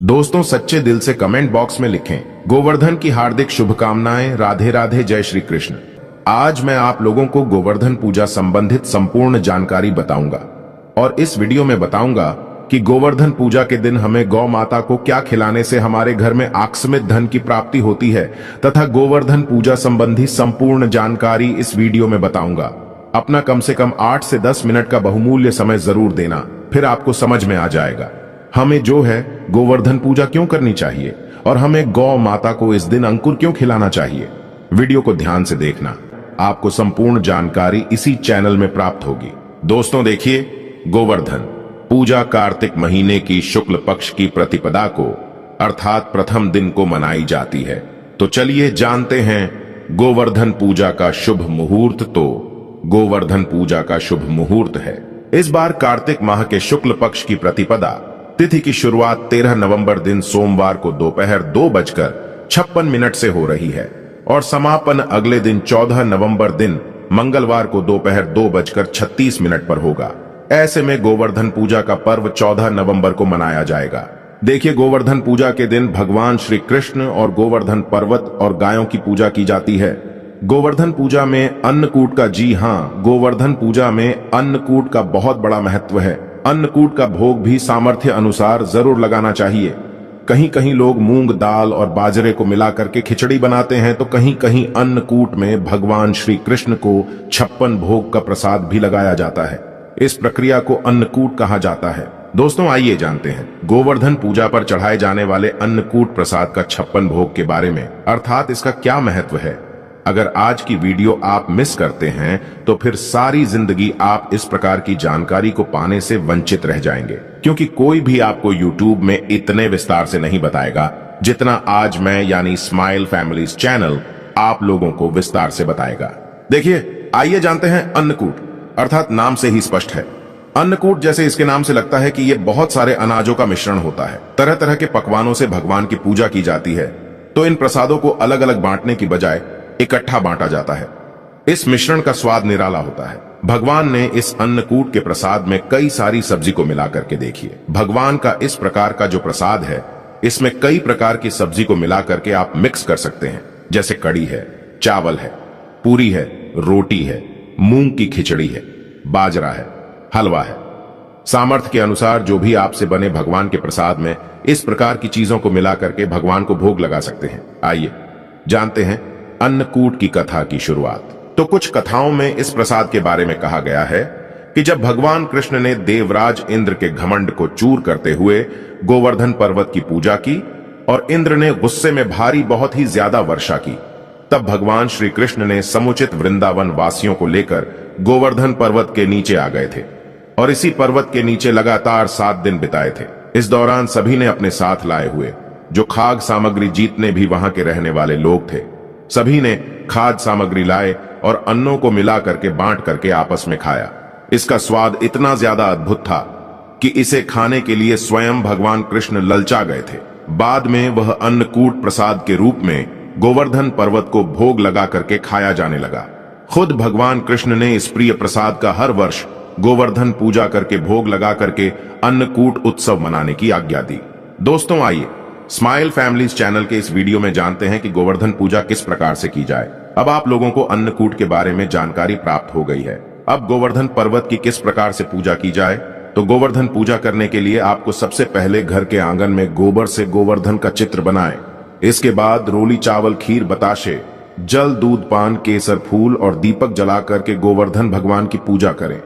दोस्तों सच्चे दिल से कमेंट बॉक्स में लिखें गोवर्धन की हार्दिक शुभकामनाएं। राधे राधे, जय श्री कृष्ण। आज मैं आप लोगों को गोवर्धन पूजा संबंधित संपूर्ण जानकारी बताऊंगा और इस वीडियो में बताऊंगा कि गोवर्धन पूजा के दिन हमें गौ माता को क्या खिलाने से हमारे घर में आकस्मिक धन की प्राप्ति होती है तथा गोवर्धन पूजा संबंधी संपूर्ण जानकारी इस वीडियो में बताऊंगा। अपना कम से कम 8 से 10 मिनट का बहुमूल्य समय जरूर देना, फिर आपको समझ में आ जाएगा हमें जो है गोवर्धन पूजा क्यों करनी चाहिए और हमें गौ माता को इस दिन अंकुर क्यों खिलाना चाहिए। वीडियो को ध्यान से देखना, आपको संपूर्ण जानकारी इसी चैनल में प्राप्त होगी। दोस्तों देखिए, गोवर्धन पूजा कार्तिक महीने की शुक्ल पक्ष की प्रतिपदा को अर्थात प्रथम दिन को मनाई जाती है। तो चलिए जानते हैं गोवर्धन पूजा का शुभ मुहूर्त। तो गोवर्धन पूजा का शुभ मुहूर्त है इस बार कार्तिक माह के शुक्ल पक्ष की प्रतिपदा तिथि की शुरुआत 13 नवंबर दिन सोमवार को दोपहर 2:56 से हो रही है और समापन अगले दिन 14 नवंबर दिन मंगलवार को दोपहर 2:36 पर होगा। ऐसे में गोवर्धन पूजा का पर्व 14 नवंबर को मनाया जाएगा। देखिए, गोवर्धन पूजा के दिन भगवान श्री कृष्ण और गोवर्धन पर्वत और गायों की पूजा की जाती है। गोवर्धन पूजा में अन्नकूट का, जी हाँ, गोवर्धन पूजा में अन्नकूट का बहुत बड़ा महत्व है। अन्नकूट का भोग भी सामर्थ्य अनुसार जरूर लगाना चाहिए। कहीं कहीं लोग मूंग दाल और बाजरे को मिलाकर के खिचड़ी बनाते हैं, तो कहीं कहीं अन्नकूट में भगवान श्री कृष्ण को 56 भोग का प्रसाद भी लगाया जाता है। इस प्रक्रिया को अन्नकूट कहा जाता है। दोस्तों आइए जानते हैं गोवर्धन पूजा पर चढ़ाए जाने वाले अन्नकूट प्रसाद का 56 भोग के बारे में, अर्थात इसका क्या महत्व है। अगर आज की वीडियो आप मिस करते हैं तो फिर सारी जिंदगी आप इस प्रकार की जानकारी को पाने से वंचित रह जाएंगे, क्योंकि कोई भी आपको YouTube में इतने विस्तार से नहीं बताएगा जितना आज मैं यानी स्माइल फैमिलीज चैनल आप लोगों को विस्तार से बताएगा। देखिए, आइए जानते हैं अन्नकूट, अर्थात नाम से ही स्पष्ट है। अन्नकूट जैसे इसके नाम से लगता है कि ये बहुत सारे अनाजों का मिश्रण होता है। तरह तरह के पकवानों से भगवान की पूजा की जाती है, तो इन प्रसादों को अलग अलग बांटने की बजाय इकट्ठा बांटा जाता है। इस मिश्रण का स्वाद निराला होता है। भगवान ने इस अन्नकूट के प्रसाद में कई सारी सब्जी को मिलाकर के देखिए। भगवान का इस प्रकार का जो प्रसाद है, इसमें कई प्रकार की सब्जी को मिलाकर के आप मिक्स कर सकते हैं, जैसे कड़ी है, चावल है, पूरी है, रोटी है, मूंग की खिचड़ी है, बाजरा है, हलवा है। सामर्थ्य के अनुसार जो भी आपसे बने भगवान के प्रसाद में इस प्रकार की चीजों को मिलाकर के भगवान को भोग लगा सकते हैं। आइए जानते हैं अन्नकूट की कथा की शुरुआत। तो कुछ कथाओं में इस प्रसाद के बारे में कहा गया है कि जब भगवान कृष्ण ने देवराज इंद्र के घमंड को चूर करते हुए गोवर्धन पर्वत की पूजा की और इंद्र ने गुस्से में भारी बहुत ही ज्यादा वर्षा की, तब भगवान श्री कृष्ण ने समुचित वृंदावन वासियों को लेकर गोवर्धन पर्वत के नीचे आ गए थे और इसी पर्वत के नीचे लगातार 7 दिन बिताए थे। इस दौरान सभी ने अपने साथ लाए हुए जो खाद्य सामग्री, जितने भी वहां के रहने वाले लोग थे, सभी ने खाद्य सामग्री लाए और अन्नों को मिला करके बांट करके आपस में खाया। इसका स्वाद इतना ज्यादा अद्भुत था कि इसे खाने के लिए स्वयं भगवान कृष्ण ललचा गए थे। बाद में वह अन्नकूट प्रसाद के रूप में गोवर्धन पर्वत को भोग लगा करके खाया जाने लगा। खुद भगवान कृष्ण ने इस प्रिय प्रसाद का हर वर्ष गोवर्धन पूजा करके भोग लगा करके अन्नकूट उत्सव मनाने की आज्ञा दी। दोस्तों आइए स्माइल फैमिलीज चैनल के इस वीडियो में जानते हैं कि गोवर्धन पूजा किस प्रकार से की जाए। अब आप लोगों को अन्नकूट के बारे में जानकारी प्राप्त हो गई है। अब गोवर्धन पर्वत की किस प्रकार से पूजा की जाए। तो गोवर्धन पूजा करने के लिए आपको सबसे पहले घर के आंगन में गोबर से गोवर्धन का चित्र बनाएं। इसके बाद रोली चावल, खीर, बताशे, जल, दूध, पान, केसर, फूल और दीपक जला करके गोवर्धन भगवान की पूजा करें।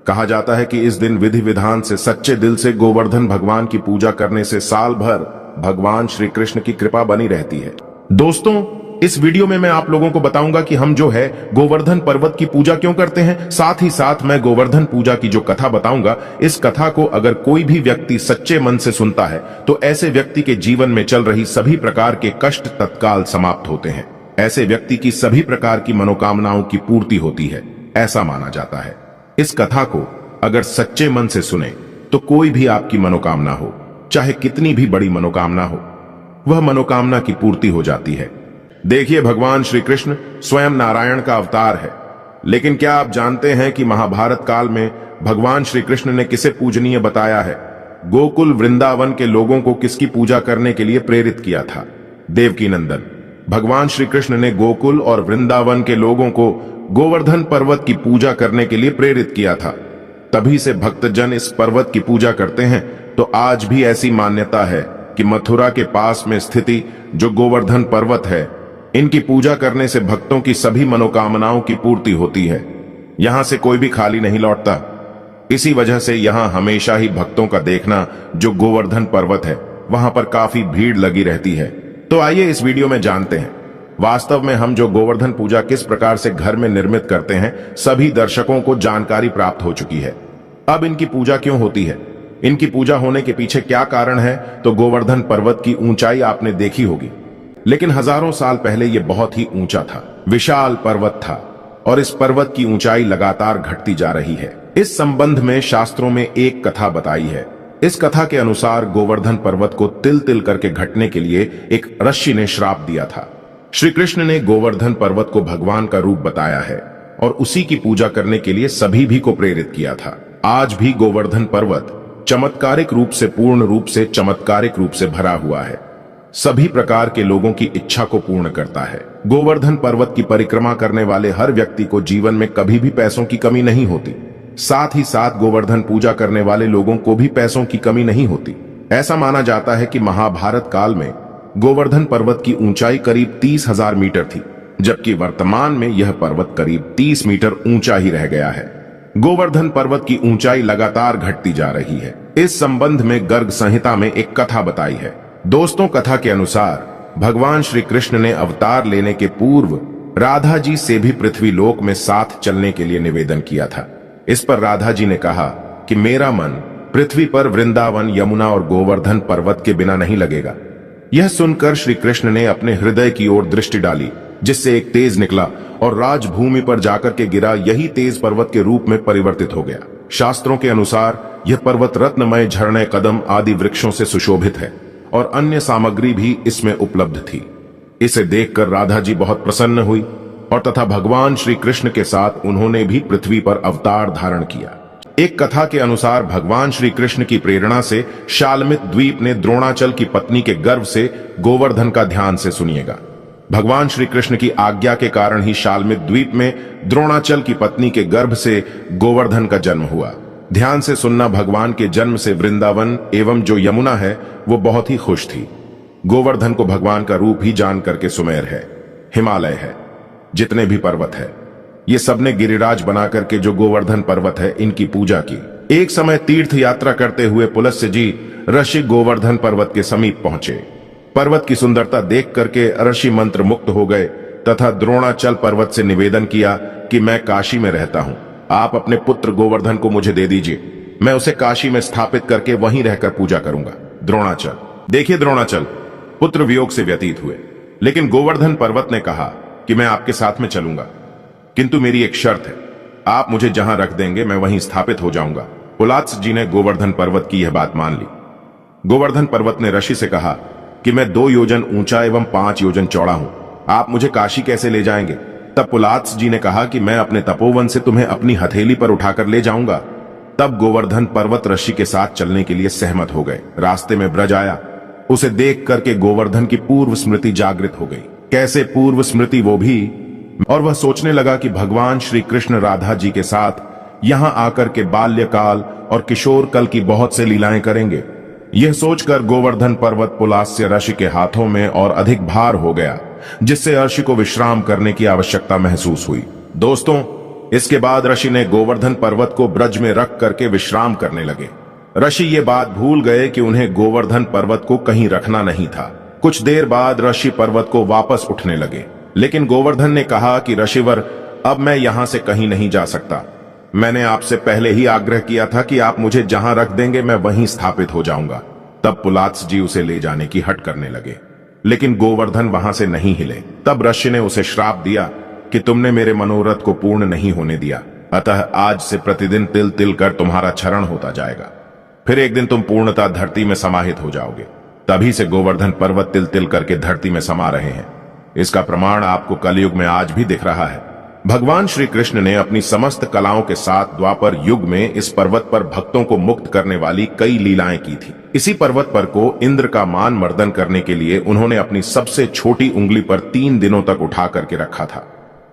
कहा जाता है कि इस दिन विधि विधान से सच्चे दिल से गोवर्धन भगवान की पूजा करने से साल भर भगवान श्री कृष्ण की कृपा बनी रहती है। दोस्तों इस वीडियो में मैं आप लोगों को बताऊंगा कि हम जो है गोवर्धन पर्वत की पूजा क्यों करते हैं। साथ ही साथ मैं गोवर्धन पूजा की जो कथा बताऊंगा, इस कथा को अगर कोई भी व्यक्ति सच्चे मन से सुनता है तो ऐसे व्यक्ति के जीवन में चल रही सभी प्रकार के कष्ट तत्काल समाप्त होते हैं। ऐसे व्यक्ति की सभी प्रकार की मनोकामनाओं की पूर्ति होती है, ऐसा माना जाता है। इस कथा को अगर सच्चे मन से सुने तो कोई भी आपकी मनोकामना हो, चाहे कितनी भी बड़ी मनोकामना हो, वह मनोकामना की पूर्ति हो जाती है। देखिए, भगवान श्री कृष्ण स्वयं नारायण का अवतार है, लेकिन क्या आप जानते हैं कि महाभारत काल में भगवान श्री कृष्ण ने किसे पूजनीय बताया है। गोकुल वृंदावन के लोगों को किसकी पूजा करने के लिए प्रेरित किया था? देवकीनंदन। भगवान श्री कृष्ण ने गोकुल और वृंदावन के लोगों को गोवर्धन पर्वत की पूजा करने के लिए प्रेरित किया था। तभी से भक्तजन इस पर्वत की पूजा करते हैं। तो आज भी ऐसी मान्यता है कि मथुरा के पास में स्थिति जो गोवर्धन पर्वत है, इनकी पूजा करने से भक्तों की सभी मनोकामनाओं की पूर्ति होती है। यहां से कोई भी खाली नहीं लौटता। इसी वजह से यहां हमेशा ही भक्तों का देखना जो गोवर्धन पर्वत है, वहां पर काफी भीड़ लगी रहती है। तो आइए इस वीडियो में जानते हैं वास्तव में हम जो गोवर्धन पूजा किस प्रकार से घर में निर्मित करते हैं। सभी दर्शकों को जानकारी प्राप्त हो चुकी है। अब इनकी पूजा क्यों होती है, इनकी पूजा होने के पीछे क्या कारण है? तो गोवर्धन पर्वत की ऊंचाई आपने देखी होगी, लेकिन हजारों साल पहले यह बहुत ही ऊंचा था, विशाल पर्वत था और इस पर्वत की ऊंचाई लगातार घटती जा रही है। इस संबंध में शास्त्रों में एक कथा बताई है। इस कथा के अनुसार गोवर्धन पर्वत को तिल तिल करके घटने के लिए एक ऋषि ने श्राप दिया था। श्री कृष्ण ने गोवर्धन पर्वत को भगवान का रूप बताया है और उसी की पूजा करने के लिए सभी भी को प्रेरित किया था। आज भी गोवर्धन पर्वत चमत्कारिक रूप से, पूर्ण रूप से, चमत्कारिक रूप से भरा हुआ है। सभी प्रकार के लोगों की इच्छा को पूर्ण करता है। गोवर्धन पर्वत की परिक्रमा करने वाले हर व्यक्ति को जीवन में कभी भी पैसों की कमी नहीं होती। साथ ही साथ गोवर्धन पूजा करने वाले लोगों को भी पैसों की कमी नहीं होती। ऐसा माना जाता है कि महाभारत काल में गोवर्धन पर्वत की ऊंचाई करीब 30,000 मीटर थी, जबकि वर्तमान में यह पर्वत करीब 30 मीटर ऊंचा ही रह गया है। गोवर्धन पर्वत की ऊंचाई लगातार घटती जा रही है। इस संबंध में गर्ग संहिता में एक कथा बताई है। दोस्तों, कथा के अनुसार भगवान श्री कृष्ण ने अवतार लेने के पूर्व राधा जी से भी पृथ्वी लोक में साथ चलने के लिए निवेदन किया था। इस पर राधा जी ने कहा कि मेरा मन पृथ्वी पर वृंदावन, यमुना और गोवर्धन पर्वत के बिना नहीं लगेगा। यह सुनकर श्री कृष्ण ने अपने हृदय की ओर दृष्टि डाली, जिससे एक तेज निकला और राजभूमि पर जाकर के गिरा। यही तेज पर्वत के रूप में परिवर्तित हो गया। शास्त्रों के अनुसार यह पर्वत रत्नमय झरने, कदम आदि वृक्षों से सुशोभित है और अन्य सामग्री भी इसमें उपलब्ध थी। इसे देखकर राधा जी बहुत प्रसन्न हुई और तथा भगवान श्री कृष्ण के साथ उन्होंने भी पृथ्वी पर अवतार धारण किया। एक कथा के अनुसार भगवान श्री कृष्ण की प्रेरणा से शालमित द्वीप ने द्रोणाचल की पत्नी के गर्भ से गोवर्धन का, ध्यान से सुनिएगा, भगवान श्री कृष्ण की आज्ञा के कारण ही शालमित द्वीप में द्रोणाचल की पत्नी के गर्भ से गोवर्धन का जन्म हुआ। ध्यान से सुनना, भगवान के जन्म से वृंदावन एवं जो यमुना है वो बहुत ही खुश थी। गोवर्धन को भगवान का रूप ही जान करके सुमेर है, हिमालय है, जितने भी पर्वत है, ये सबने गिरिराज बना करके जो गोवर्धन पर्वत है इनकी पूजा की। एक समय तीर्थ यात्रा करते हुए पुलस्त्य जी ऋषि गोवर्धन पर्वत के समीप पहुंचे। पर्वत की सुंदरता देख करके ऋषि मंत्र मुक्त हो गए तथा द्रोणाचल पर्वत से निवेदन किया कि मैं काशी में रहता हूं, आप अपने पुत्र गोवर्धन को मुझे दे दीजिए, मैं उसे काशी में स्थापित करके वहीं रहकर पूजा करूंगा। द्रोणाचल, देखिए द्रोणाचल पुत्र वियोग से व्यतीत हुए, लेकिन गोवर्धन पर्वत ने कहा कि मैं आपके साथ में चलूंगा, किंतु मेरी एक शर्त है, आप मुझे जहां रख देंगे मैं वहीं स्थापित हो जाऊंगा। पुलात्स जी ने गोवर्धन पर्वत की यह बात मान ली। गोवर्धन पर्वत ने ऋषि से कहा कि मैं 2 योजन ऊंचा एवं 5 योजन चौड़ा हूं, आप मुझे काशी कैसे ले जाएंगे? तब पुलात्स जी ने कहा कि मैं अपने तपोवन से तुम्हें अपनी हथेली पर उठाकर ले जाऊंगा। तब गोवर्धन पर्वत ऋषि के साथ चलने के लिए सहमत हो गए। रास्ते में ब्रज आया, उसे देख करके गोवर्धन की पूर्व स्मृति जागृत हो गई। कैसे पूर्व स्मृति, वो भी, और वह सोचने लगा कि भगवान श्री कृष्ण राधा जी के साथ यहां आकर के बाल्यकाल और किशोर कल की बहुत से लीलाएं करेंगे। यह सोचकर गोवर्धन पर्वत पुलास्य ऋषि के हाथों में और अधिक भार हो गया, जिससे ऋषि को विश्राम करने की आवश्यकता महसूस हुई। दोस्तों, इसके बाद ऋषि ने गोवर्धन पर्वत को ब्रज में रख करके विश्राम करने लगे। ऋषि ये बात भूल गए कि उन्हें गोवर्धन पर्वत को कहीं रखना नहीं था। कुछ देर बाद ऋषि पर्वत को वापस उठने लगे, लेकिन गोवर्धन ने कहा कि ऋषिवर, अब मैं यहां से कहीं नहीं जा सकता। मैंने आपसे पहले ही आग्रह किया था कि आप मुझे जहां रख देंगे मैं वहीं स्थापित हो जाऊंगा। तब पुलात्स जी उसे ले जाने की हट करने लगे, लेकिन गोवर्धन वहां से नहीं हिले। तब ऋषि ने उसे श्राप दिया कि तुमने मेरे मनोरथ को पूर्ण नहीं होने दिया, अतः आज से प्रतिदिन तिल तिल कर तुम्हारा क्षरण होता जाएगा। फिर एक दिन तुम पूर्णतः धरती में समाहित हो जाओगे। तभी से गोवर्धन पर्वत तिल तिल करके धरती में समा रहे हैं। इसका प्रमाण आपको कलयुग में आज भी दिख रहा है। भगवान श्री कृष्ण ने अपनी समस्त कलाओं के साथ द्वापर युग में इस पर्वत पर भक्तों को मुक्त करने वाली कई लीलाएं की थी। इसी पर्वत पर को इंद्र का मान मर्दन करने के लिए उन्होंने अपनी सबसे छोटी उंगली पर 3 दिनों तक उठा करके रखा था।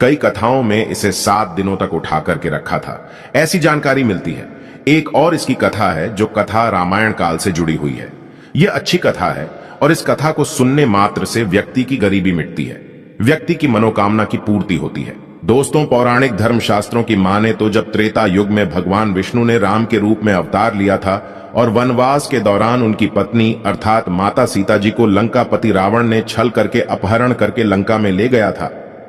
कई कथाओं में इसे 7 दिनों तक उठा करके रखा था, ऐसी जानकारी मिलती है। एक और इसकी कथा है जो कथा रामायण काल से जुड़ी हुई है। यह अच्छी कथा है और इस कथा को सुनने मात्र से व्यक्ति की गरीबी मिटती है, व्यक्ति की मनोकामना की पूर्ति होती है। दोस्तों, पौराणिक धर्मशास्त्रों की माने तो जब त्रेता युग में भगवान विष्णु ने राम के रूप में अवतार लिया था और वनवास के दौरान उनकी पत्नी अर्थात माता सीता जी को लंकापति रावण ने छल करके अपहरण करके लंका में ले गया था,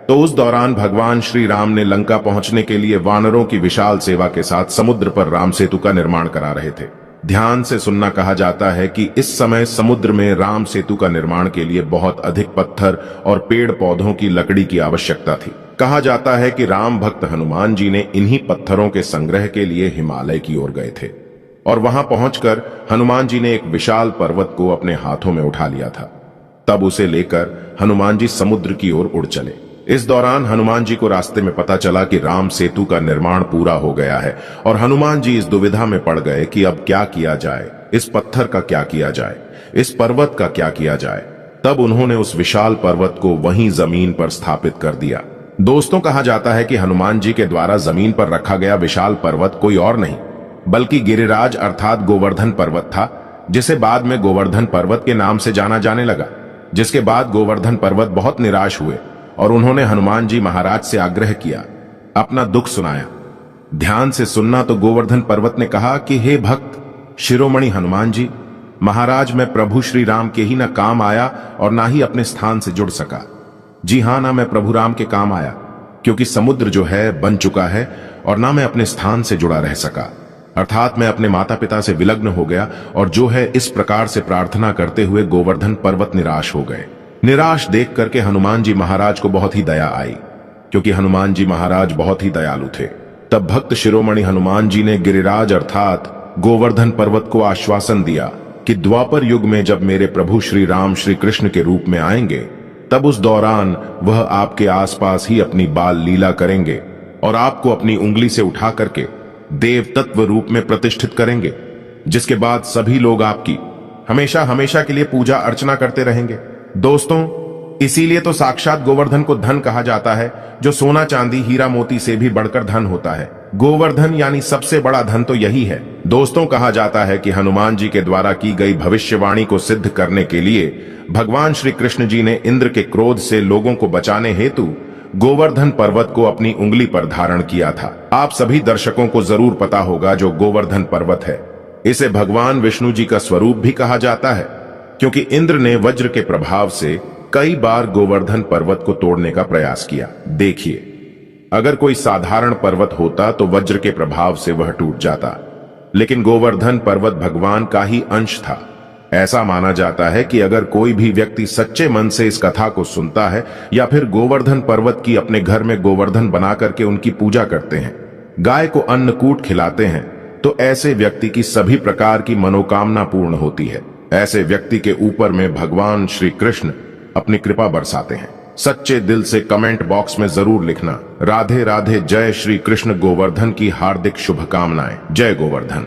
तो उस दौरान भगवान श्री राम ने लंका पहुंचने के लिए वानरों की विशाल सेवा के साथ समुद्र पर राम सेतु का निर्माण करा रहे थे। ध्यान से सुनना, कहा जाता है कि इस समय समुद्र में राम सेतु का निर्माण के लिए बहुत अधिक पत्थर और पेड़ पौधों की लकड़ी की आवश्यकता थी। कहा जाता है कि राम भक्त हनुमान जी ने इन्हीं पत्थरों के संग्रह के लिए हिमालय की ओर गए थे और वहां पहुंचकर हनुमान जी ने एक विशाल पर्वत को अपने हाथों में उठा लिया था। तब उसे लेकर हनुमान जी समुद्र की ओर उड़ चले। इस दौरान हनुमान जी को रास्ते में पता चला कि राम सेतु का निर्माण पूरा हो गया है और हनुमान जी इस दुविधा में पड़ गए कि अब क्या किया जाए, इस पत्थर का क्या किया जाए, इस पर्वत का क्या किया जाए। तब उन्होंने उस विशाल पर्वत को वहीं जमीन पर स्थापित कर दिया। दोस्तों, कहा जाता है कि हनुमान जी के द्वारा जमीन पर रखा गया विशाल पर्वत कोई और नहीं बल्कि गिरिराज अर्थात गोवर्धन पर्वत था, जिसे बाद में गोवर्धन पर्वत के नाम से जाना जाने लगा। जिसके बाद गोवर्धन पर्वत बहुत निराश हुए और उन्होंने हनुमान जी महाराज से आग्रह किया, अपना दुख सुनाया। ध्यान से सुनना, तो गोवर्धन पर्वत ने कहा कि हे भक्त शिरोमणि हनुमान जी महाराज, मैं प्रभु श्री राम के ही न काम आया और ना ही अपने स्थान से जुड़ सका। जी हां, ना मैं प्रभु राम के काम आया क्योंकि समुद्र जो है बन चुका है और ना मैं अपने स्थान से जुड़ा रह सका, अर्थात मैं अपने माता पिता से विलग्न हो गया। और जो है इस प्रकार से प्रार्थना करते हुए गोवर्धन पर्वत निराश हो गए। निराश देख करके हनुमान जी महाराज को बहुत ही दया आई, क्योंकि हनुमान जी महाराज बहुत ही दयालु थे। तब भक्त शिरोमणि हनुमान जी ने गिरिराज अर्थात गोवर्धन पर्वत को आश्वासन दिया कि द्वापर युग में जब मेरे प्रभु श्री राम श्री कृष्ण के रूप में आएंगे, तब उस दौरान वह आपके आसपास ही अपनी बाल लीला करेंगे और आपको अपनी उंगली से उठा करके देव तत्व रूप में प्रतिष्ठित करेंगे, जिसके बाद सभी लोग आपकी हमेशा हमेशा के लिए पूजा अर्चना करते रहेंगे। दोस्तों, इसीलिए तो साक्षात गोवर्धन को धन कहा जाता है, जो सोना चांदी हीरा मोती से भी बढ़कर धन होता है। गोवर्धन यानी सबसे बड़ा धन तो यही है। दोस्तों, कहा जाता है कि हनुमान जी के द्वारा की गई भविष्यवाणी को सिद्ध करने के लिए भगवान श्री कृष्ण जी ने इंद्र के क्रोध से लोगों को बचाने हेतु गोवर्धन पर्वत को अपनी उंगली पर धारण किया था। आप सभी दर्शकों को जरूर पता होगा जो गोवर्धन पर्वत है, इसे भगवान विष्णु जी का स्वरूप भी कहा जाता है, क्योंकि इंद्र ने वज्र के प्रभाव से कई बार गोवर्धन पर्वत को तोड़ने का प्रयास किया। देखिए, अगर कोई साधारण पर्वत होता तो वज्र के प्रभाव से वह टूट जाता, लेकिन गोवर्धन पर्वत भगवान का ही अंश था। ऐसा माना जाता है कि अगर कोई भी व्यक्ति सच्चे मन से इस कथा को सुनता है या फिर गोवर्धन पर्वत की अपने घर में गोवर्धन बना करके उनकी पूजा करते हैं, गाय को अन्नकूट खिलाते हैं, तो ऐसे व्यक्ति की सभी प्रकार की मनोकामना पूर्ण होती है। ऐसे व्यक्ति के ऊपर में भगवान श्री कृष्ण अपनी कृपा बरसाते हैं। सच्चे दिल से कमेंट बॉक्स में जरूर लिखना, राधे राधे, जय श्री कृष्ण गोवर्धन की हार्दिक शुभकामनाएं। जय गोवर्धन।